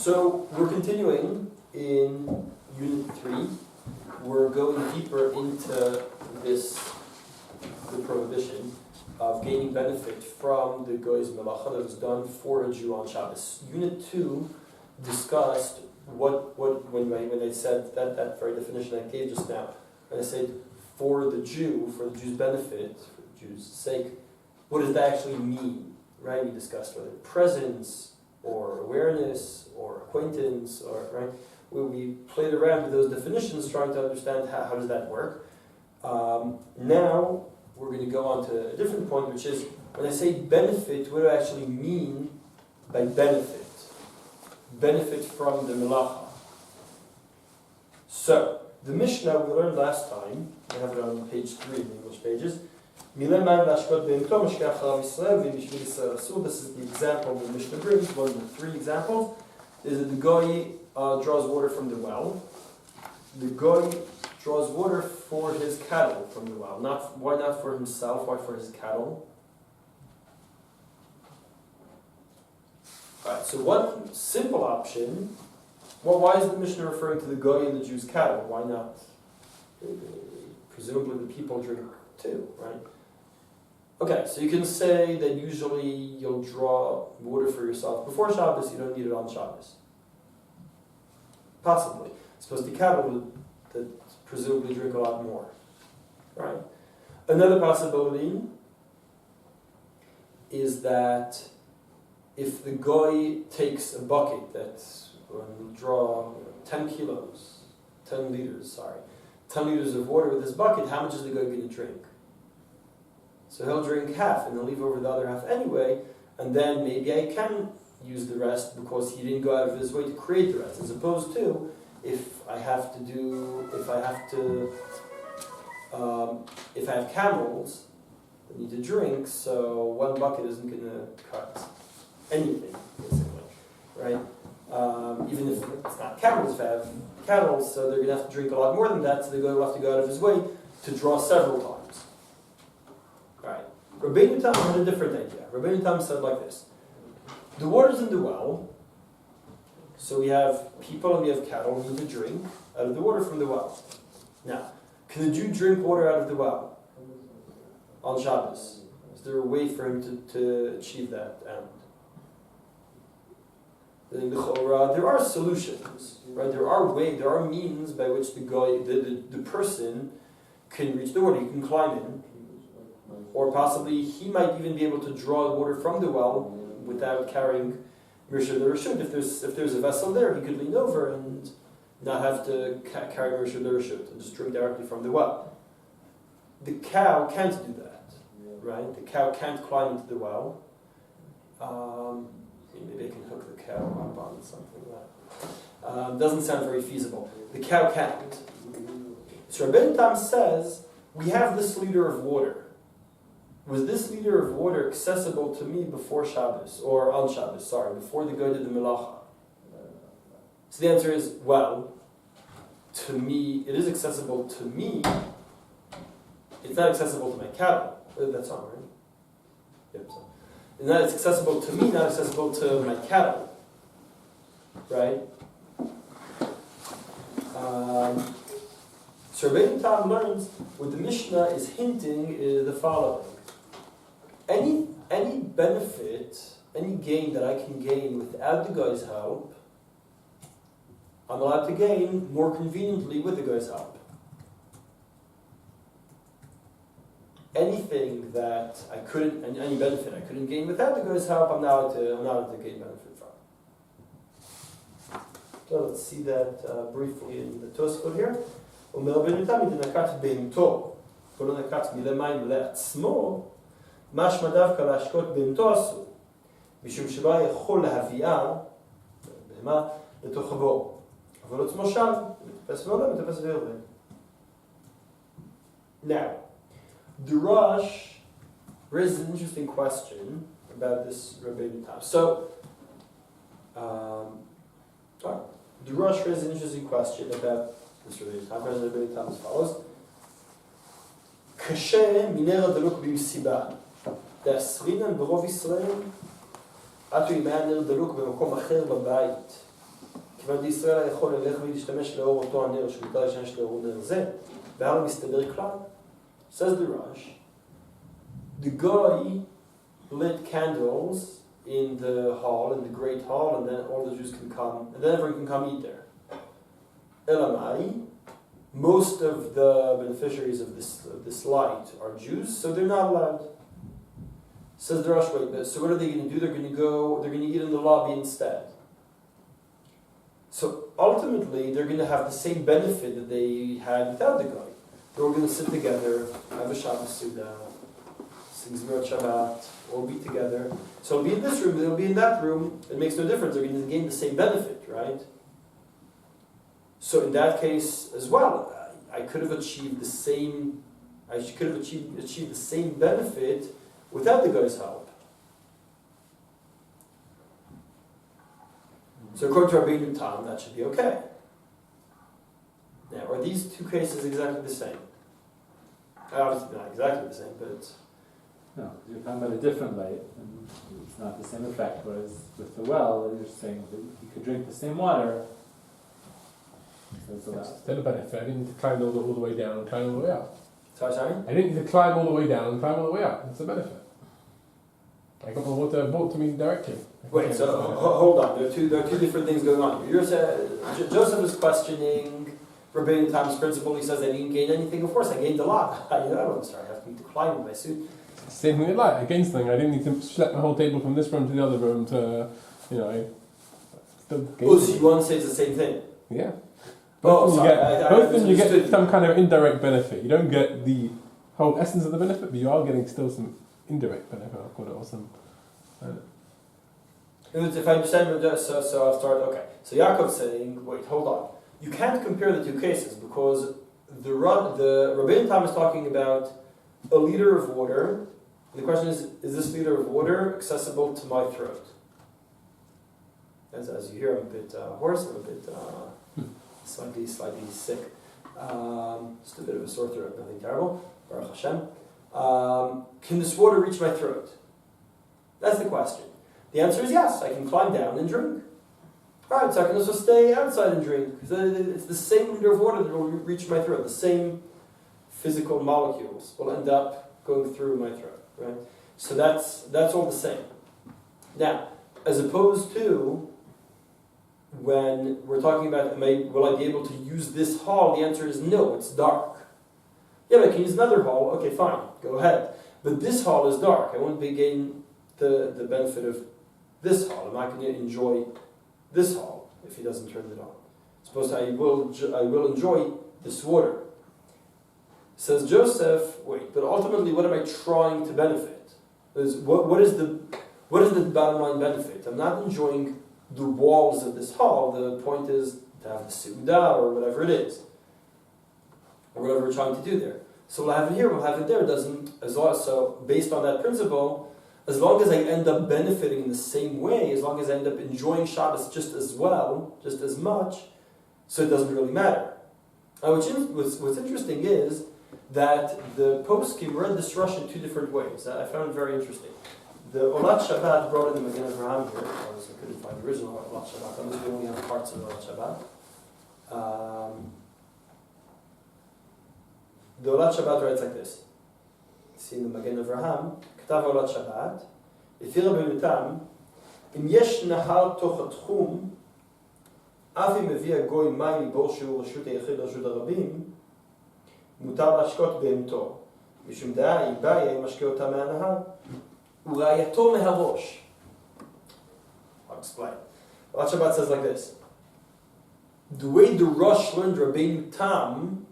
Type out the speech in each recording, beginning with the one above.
So we're continuing in Unit 3. We're going deeper into the prohibition of gaining benefit from the Goy's Melacha that was done for a Jew on Shabbos. Unit 2 discussed when I said that very definition I gave just now, when I said for the Jew's benefit, for the Jew's sake, what does that actually mean? Right? We discussed whether presence or awareness or acquaintance or right. We played around with those definitions, trying to understand how does that work. Now we're going to go on to a different point, which is when I say benefit, what do I actually mean by benefit? Benefit from the Melacha. So the Mishnah we learned last time, I have it on page 3 in the English pages. This is the example the Mishnah brings, one of the 3 examples, is that the Goy draws water from the well. The Goy draws water for his cattle from the well. Why not for himself? Why for his cattle? Alright, so one simple option, well, why is the Mishnah referring to the Goy and the Jew's cattle? Why not? Presumably the people drink too, right? Okay, so you can say that usually you'll draw water for yourself before Shabbos, you don't need it on Shabbos. Possibly. I suppose the cattle that presumably drink a lot more, right? Another possibility is that if the Goy takes a bucket that will draw 10 liters of water with this bucket, how much is the Goy going to drink? So he'll drink half and he'll leave over the other half anyway, and then maybe I can use the rest because he didn't go out of his way to create the rest, as opposed to if I have camels that need to drink, so one bucket isn't going to cut anything, basically, right? Even if it's not camels, if I have cattle, so they're going to have to drink a lot more than that, so they're going to have to go out of his way to draw several times. Right. Rabbeinu Tam had a different idea. Rabbeinu Tam said like this: the water's in the well, so we have people and we have cattle who need to drink out of the water from the well. Now, can the Jew drink water out of the well on Shabbos? Is there a way for him to achieve that end? There are solutions, right? There are means by which the person can reach the water. He can climb in, or possibly he might even be able to draw water from the well without carrying Mirsha the Rashut. If there's a vessel there, he could lean over and not have to carry Mirsha the Rashut and just drink directly from the well. The cow can't do that, right? The cow can't climb into the well. Maybe I can hook the cow up on something like that. Doesn't sound very feasible. The cow can't. So Rabbeinu Tam says, we have this liter of water. Was this liter of water accessible to me before Shabbos, or on Shabbos, before the Goy did the Melacha? So the answer is, well, to me, it is accessible to me. It's not accessible to my cattle. That's on, right? Yep, so. It's accessible to me, not accessible to my cattle. Right? So Rabbeinu Tam learns what the Mishnah is hinting is the following. Any benefit, any gain that I can gain without the Goy's help, I'm allowed to gain more conveniently with the Goy's help. Anything that any benefit I couldn't gain without the Goy's help, I'm not allowed to gain benefit from. So let's see that briefly in the Tosfot here. משמע דווקא להשקות בהמתו אסור, משום שלא יכול להביאה, בהמה, לתוך הבור. אבל עצמו שם, מטפס ועולה, מטפס ויורד. Now, the Rosh raises an interesting question about this Rabbeinu Tam. So, the Rosh raises an interesting question about this Rabbeinu Tam. Rabbeinu Tam as follows: קשה מנר הדלוק במסיבה. דאסרינן ברוב ישראל, עד אם היה נר דלוק במקום אחר בבית, כיוון דישראל היה יכול ללך ולהשתמש לאור אותו הנר שמותר לשמש לאור נר זה, והלאה מסתבר כלל. Says the Rosh, the guy lit candles in the hall, in the great hall, and then all the Jews can come, and then everyone can come eat there. Elamai, most of the beneficiaries of this light are Jews, so they're not allowed. Says the Rosh, wait, so what are they going to do? They're going to eat in the lobby instead. So ultimately, they're going to have the same benefit that they had without the guy. They're all going to sit together, have a Shabbat Suda, sing Zmirot Shabbat, all be together. So it'll be in this room, they'll be in that room. It makes no difference. They're going to gain the same benefit, right? So in that case as well, I could have achieved the same. I could have achieved the same benefit without the guy's help. So according to Rabbeinu Tam, that should be okay. Now, are these two cases exactly the same? Obviously not exactly the same, but... No, you're talking about a different light, and it's not the same effect, whereas with the well, you're saying that you could drink the same water. So it's allowed. It's still a benefit. I didn't need to climb all the way down and climb all the way up. Sorry? I didn't need to climb all the way down and climb all the way up. It's a benefit. I got the water brought to me directly. Wait, so hold on. There are two different things going on. Joseph is questioning Rabbeinu Tam's principle. He says I didn't gain anything. Of course, I gained a lot. I don't start having to climb in my suit. Same thing with light. Against thing. I didn't need to schlep my whole table from this room to the other room to, I still gained. Oh, so you want to say it's the same thing? Yeah. Both of them you get some kind of indirect benefit. You don't get the whole essence of the benefit, but you are getting still some indirect benefit. I've got it or some. If I understand, so I'll start. Okay, so Yaakov's saying, wait, hold on. You can't compare the two cases because the Rabbeinu Tam is talking about a liter of water. And the question is this liter of water accessible to my throat? As you hear, I'm a bit hoarse. I'm a bit slightly sick. Just a bit of a sore throat. Nothing terrible. Baruch Hashem. Can this water reach my throat? That's the question. The answer is yes. I can climb down and drink. Alright, so I can also stay outside and drink. It's the same liter of water that will reach my throat. The same physical molecules will end up going through my throat. Right? So that's all the same. Now, as opposed to when we're talking about will I be able to use this hall, the answer is no, it's dark. Yeah, but I can use another hall. Okay, fine, go ahead. But this hall is dark. I won't be getting the benefit of this hall. I'm not going to enjoy this hall if he doesn't turn it on. Suppose I will enjoy this water. Says Joseph, wait, but ultimately what am I trying to benefit? What is the bottom line benefit? I'm not enjoying the walls of this hall. The point is to have the Suda or whatever it is. Or whatever we're trying to do there. So we'll have it here, we'll have it there. It doesn't, so based on that principle, as long as I end up benefiting in the same way, as long as I end up enjoying Shabbos just as well, just as much, so it doesn't really matter. Now what's interesting is that the poskim read this Rush in two different ways. I found it very interesting. The Olat Shabbat brought in the Magen Avraham here, because I couldn't find the original Olat Shabbat, unless we only have parts of Olat Shabbat. The Olat Shabbat writes like this. See in the Magen Avraham, כתב Olat Shabbat, לפי רבי תם, אם יש נהר תוך התחום, אף אם מביא הגוי מים מבור שהוא רשות היחיד לרשות הרבים, מותר להשקות בהמתו, משום דעה היא בעיה אם משקה אותה מהנהר, ורעייתו מהראש. I'll explain. Olat Shabbat says like this. The way the Rosh learned Rabbeinu Tam,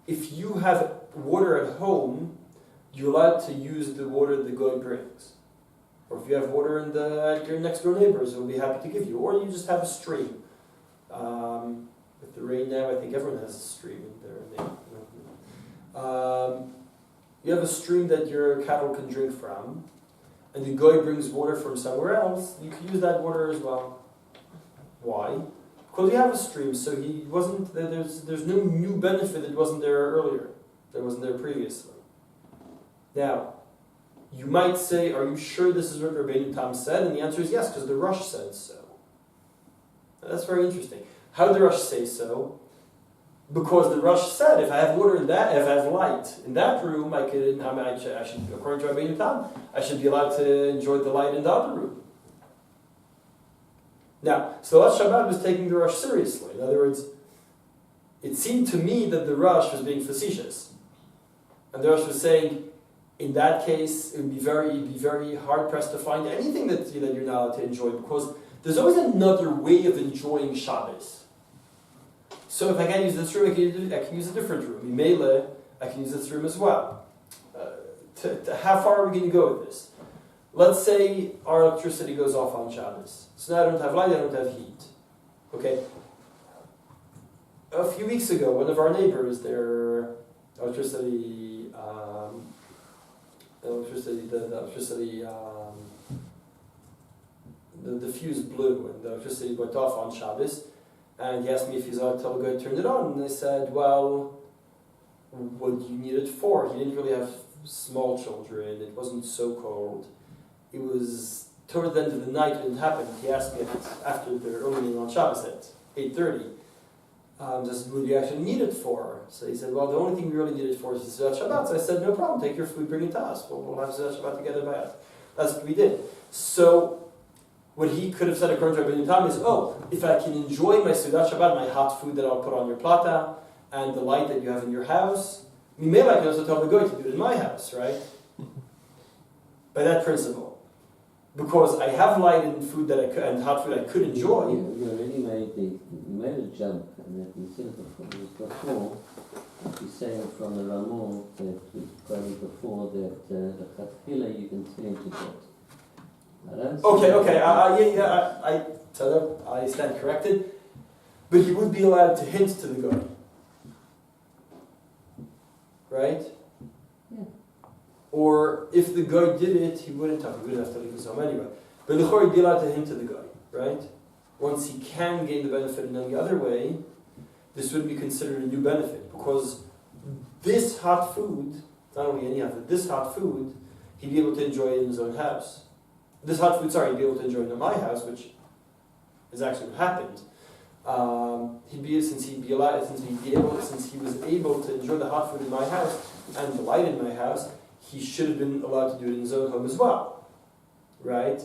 if you have water at home, you're allowed to use the water the Goy brings. Or if you have water at your next door neighbors, they'll be happy to give you. Or you just have a stream. With the rain now, I think everyone has a stream in their name. You have a stream that your cattle can drink from, and the Goy brings water from somewhere else, you can use that water as well. Why? Because you have a stream, so he wasn't. There's no new benefit that wasn't there earlier, that wasn't there previously. Now, you might say, are you sure this is what Rabbeinu Tam said? And the answer is yes, because the Rosh said so. That's very interesting. How did the Rosh say so? Because the Rosh said, if I have water in that, if I have light in that room, I should, according to Rabbeinu Tam, I should be allowed to enjoy the light in the other room. Now, so last Shabbat was taking the Rosh seriously. In other words, it seemed to me that the Rosh was being facetious. And the Rosh was saying, in that case, it would be very hard-pressed to find anything that you're not allowed to enjoy, because there's always another way of enjoying Shabbos. So if I can't use this room, I can use a different room. In Mela, I can use this room as well. How far are we going to go with this? Let's say our electricity goes off on Shabbos. So now I don't have light, I don't have heat. Okay? A few weeks ago, one of our neighbors, their electricity, the fuse blew and the electricity went off on Shabbos. And he asked me if he's allowed to tell the guy to turn it on. And I said, well, what do you need it for? He didn't really have small children. It wasn't so cold. It was toward the end of the night when it happened. He asked me after the early meeting on Shabbos at 8:30. Just what do you actually need it for? So he said, well, the only thing we really need it for is Seudat Shabbat. So I said, no problem, take your food, bring it to us. We'll have Seudat Shabbat together by us. That's what we did. So what he could have said according to Rabbeinu Tam is, oh, if I can enjoy my Seudat Shabbat, my hot food that I'll put on your plata, and the light that you have in your house, maybe I can also tell the guy to do it in my house, right? By that principle. Because I have light and food that and hot food I could enjoy. You already made a jump, and you said before, you saying from the Ramon that we quoted before that the Chatchila you continue to get. I stand corrected. But he would be allowed to hint to the guy. Right? Yeah. Or if the guy did it, he wouldn't have to leave his home anyway. But the Chor would be allowed to hint to the guy, right? Once he can gain the benefit in any other way, this would be considered a new benefit. Because this hot food, not only any of it, this hot food, he'd be able to enjoy it in his own house. This hot food, he'd be able to enjoy it in my house, which is actually what happened. Since he was able to enjoy the hot food in my house and the light in my house, he should have been allowed to do it in his own home as well, right?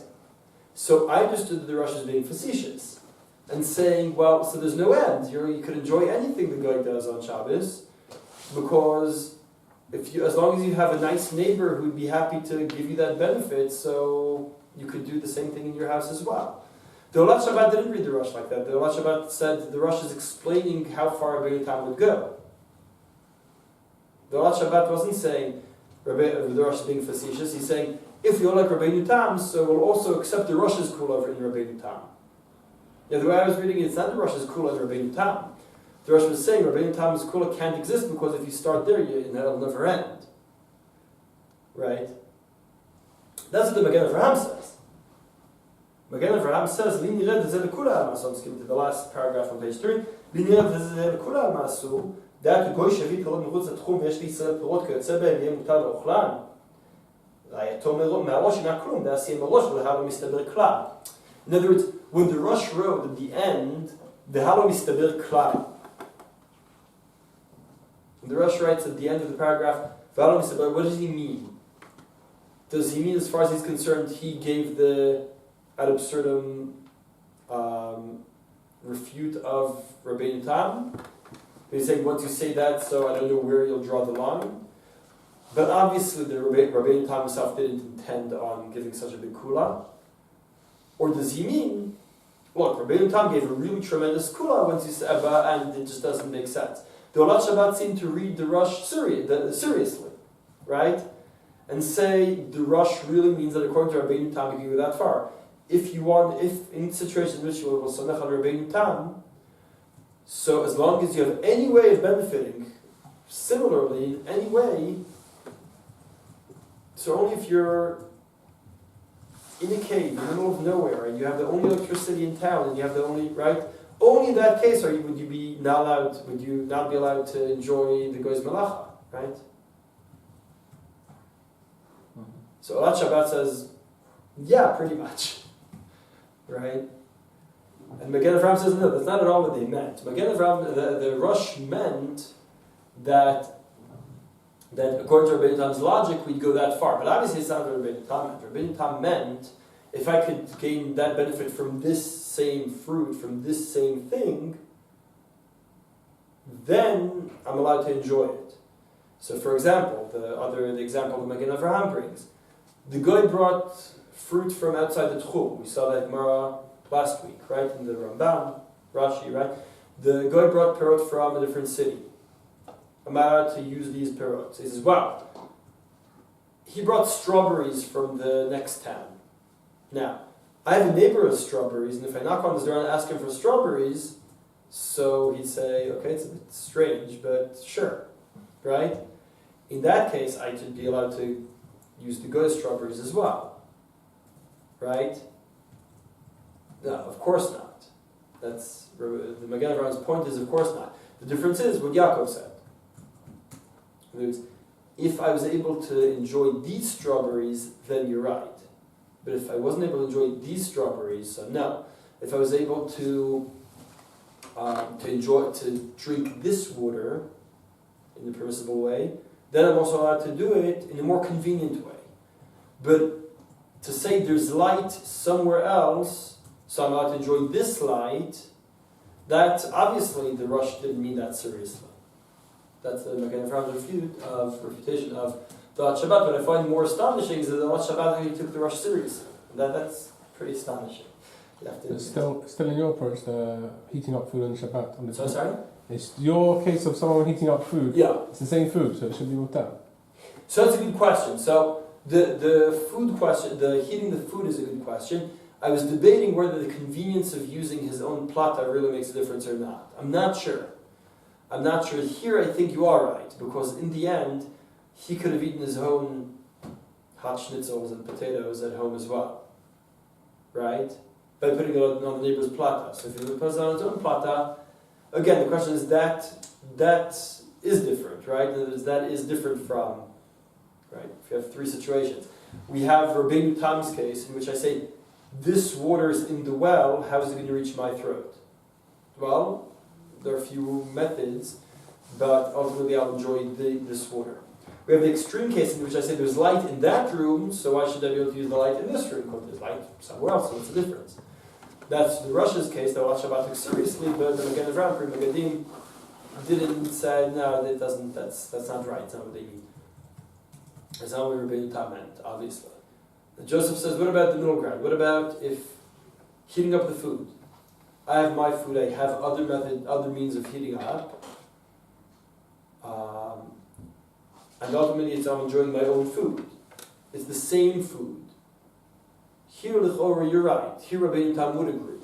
So I understood that the Rosh is being facetious and saying, well, so there's no end. You could enjoy anything the guy does on Shabbos, because as long as you have a nice neighbor who'd be happy to give you that benefit, so you could do the same thing in your house as well. The Olat Shabbat didn't read the Rosh like that. The Olat Shabbat said the Rosh is explaining how far Rabbeinu Tam would go. The Olat Shabbat wasn't saying the Rosh is being facetious. He's saying, if you're like Rabbeinu Tam, so we'll also accept the Rosh's kula over in Rabbeinu Tam. Yeah, the way I was reading it, it's not the Rosh's kula in Rabbeinu Tam. The Rosh was saying Rabbeinu Tam's kula can't exist because if you start there, it'll never end. Right? That's what the Magen Avraham says. Magen Avraham says, Li nired zeh lekula al masu. I'm skipping to the last paragraph on page 3. Li nired zeh lekula al masu. דעת גוי שהביא פירות מחוץ לתחום ויש לישראל פירות כיוצא בהם יהיה מותר לאוכלן. ראייתו מהראש אינה כלום, דעשייה מראש ולהלו מסתבר כלל. In other words, when the Rosh wrote at the end, והלו מסתבר כלל. When the Rosh writes at the end of the paragraph, והלו מסתבר, what does he mean? Does he mean, as far as he's concerned, he gave the ad absurdum refute of Rabbeinu Tam? He's saying, once you say that, so I don't know where you'll draw the line. But obviously, the Rabbeinu Tam himself didn't intend on giving such a big kula. Or does he mean, look, Rabbeinu Tam gave a really tremendous kula once you said, and it just doesn't make sense. The Olat Shabbat seemed to read the Rosh seriously, right? And say the Rosh really means that according to Rabbeinu Tam, you can go that far. If in situations in which you will samech on Rabbeinu Tam, so as long as you have any way of benefiting, similarly, in any way, so only if you're in a cave, in the middle of nowhere, and you have the only electricity in town, and you have the only, right? Only in that case would you not be allowed to enjoy the Goy's Melacha, right? So Olat Shabbat says, yeah, pretty much, right? And Magen Avraham says, no, that's not at all what they meant. Magen Avraham, the Rosh meant that according to Rabbeinu Tam's logic, we'd go that far. But obviously it's not what Rabbeinu Tam meant. Rabbeinu Tam meant, if I could gain that benefit from this same fruit, from this same thing, then I'm allowed to enjoy it. So for example, the example that Magen Avraham brings, the guy brought fruit from outside the Tchum. We saw that Gemara last week, right? In the Rambam, Rashi, right? The guy brought perot from a different city. I'm allowed to use these perot. He says, wow, he brought strawberries from the next town. Now, I have a neighbor with strawberries, and if I knock on his door and ask him for strawberries, so he'd say, okay, it's a bit strange, but sure, right? In that case, I should be allowed to use the good strawberries as well, right? No, of course not. That's the Magen Avraham's point is, of course not. The difference is what Yaakov said. In other words, if I was able to enjoy these strawberries, then you're right. But if I wasn't able to enjoy these strawberries, so no. If I was able to drink this water in the permissible way, then I'm also allowed to do it in a more convenient way. But to say there's light somewhere else, so I'm allowed to enjoy this light, that obviously the Rosh didn't mean that seriously. That's the Magen Avraham's refutation of the Shabbat. What I find more astonishing is that the Shabbat he took the Rosh seriously. That's pretty astonishing. You have to It's still in your approach, the heating up food on Shabbat. So sorry? It's your case of someone heating up food. Yeah. It's the same food, so it should be looked at. So that's a good question. So the food question, the heating the food is a good question. I was debating whether the convenience of using his own plata really makes a difference or not. I'm not sure. Here I think you are right, because in the end, he could have eaten his own hot schnitzels and potatoes at home as well. Right? By putting it on the neighbor's plata. So if he puts it on his own plata, again, the question is that is different, right? That is different from, right? If you have three situations. We have Rabbeinu Tam's case, in which I say, this water is in the well, how is it going to reach my throat? Well, there are a few methods, but ultimately I'll enjoy this water. We have the extreme case in which I say there's light in that room, so why should I be able to use the light in this room? Because there's light somewhere else, so what's the difference? That's the Russia's case, that Shabbat took seriously, but the Magen Avraham, Magadim, didn't say, no, it doesn't, that's not right, that's not what they mean. That's not what Rabbeinu Tam meant, obviously. And Joseph says, what about the middle ground? What about if heating up the food? I have my food, I have other means of heating up. And ultimately I'm enjoying my own food. It's the same food. Here, l'chora, you're right. Here, Rabbeinu Tam would agree.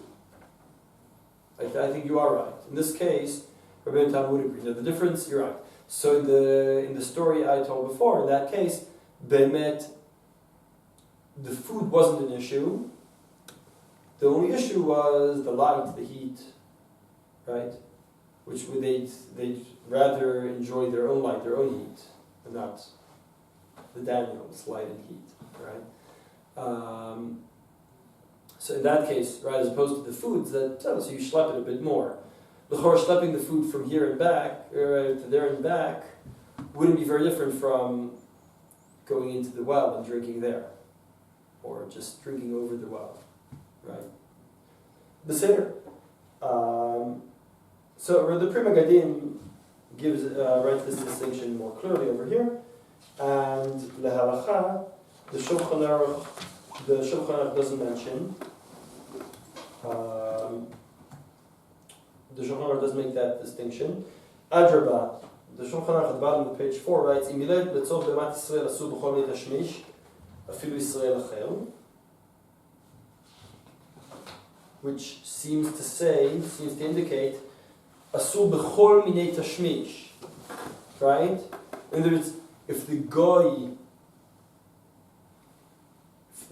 I think you are right. In this case, Rabbeinu Tam would agree. Now, the difference, you're right. So in the story I told before, in that case, Be'emet, the food wasn't an issue. The only issue was the light, the heat, right? Which they'd rather enjoy their own light, their own heat, and not the Daniel's light and heat, right? So in that case, right, as opposed to the foods, so you schlep it a bit more. L'chor, schlepping the food from here and back, to there and back, wouldn't be very different from going into the well and drinking there, or just drinking over the well, right? The Seder. So the Pri Megadim writes this distinction more clearly over here, and the Halacha, the Shulchan Aruch doesn't mention. The Shulchan Aruch doesn't make that distinction. Adrabah, the Shulchan Aruch at the bottom of page 4 writes, "Imilet letzor bemat Yisrael asu b'chol mei tashmish, afilu Yisrael achel," which seems to indicate asu b'chol minei tashmish, right? In other words, if the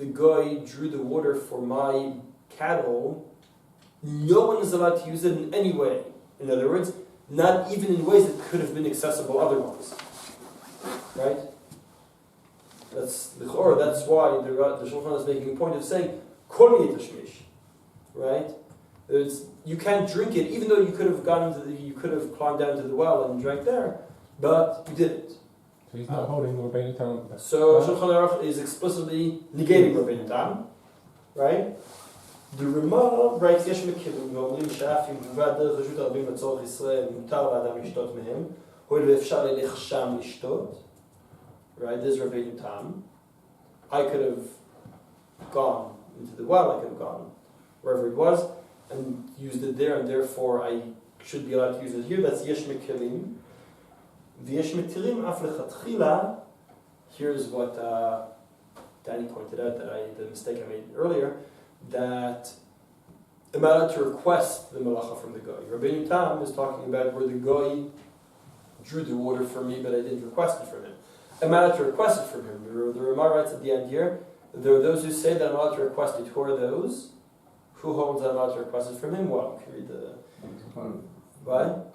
guy drew the water for my cattle, no one is allowed to use it in any way. In other words, not even in ways that could have been accessible otherwise. Right? That's why the Shulchan is making a point of saying, Kol minei tashmish. Right? You can't drink it, even though you could have you could have climbed down to the well and drank there, but you didn't. So he's not holding the Rabbeinu Tam. So Shulchan Aruch is explicitly negating Rabbeinu Tam, right? The Rama writes Yesh Mekilim ואומרים שאף אם הובא דרך רשות הרבים לצורך ישראל מותר לאדם לשתות מהם, הואיל ואפשר ללך שם לשתות, right? This is Rabbeinu Tam. I could have gone into the well, I could have gone wherever it was and used it there, and therefore I should be allowed to use it here. That's Yesh Mekilim. V'yesh Metirim af lechatchila. Here's what Danny pointed out, the mistake I made earlier, that I'm allowed to request the Melacha from the Goy. Rabbeinu Tam is talking about where the Goy drew the water for me, but I didn't request it from him. I'm allowed to request it from him. The Ramah writes at the end here, there are those who say that I'm allowed to request it. Who are those? Who holds that I'm allowed to request it from him? Well, you can read the... What?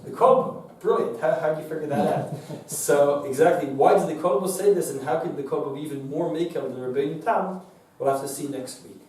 The Kolbo. Brilliant. How do you figure that out? So, exactly, why does the Kolbo say this, and how could the Kolbo be even more makel than Rabbeinu Tam? We'll have to see next week.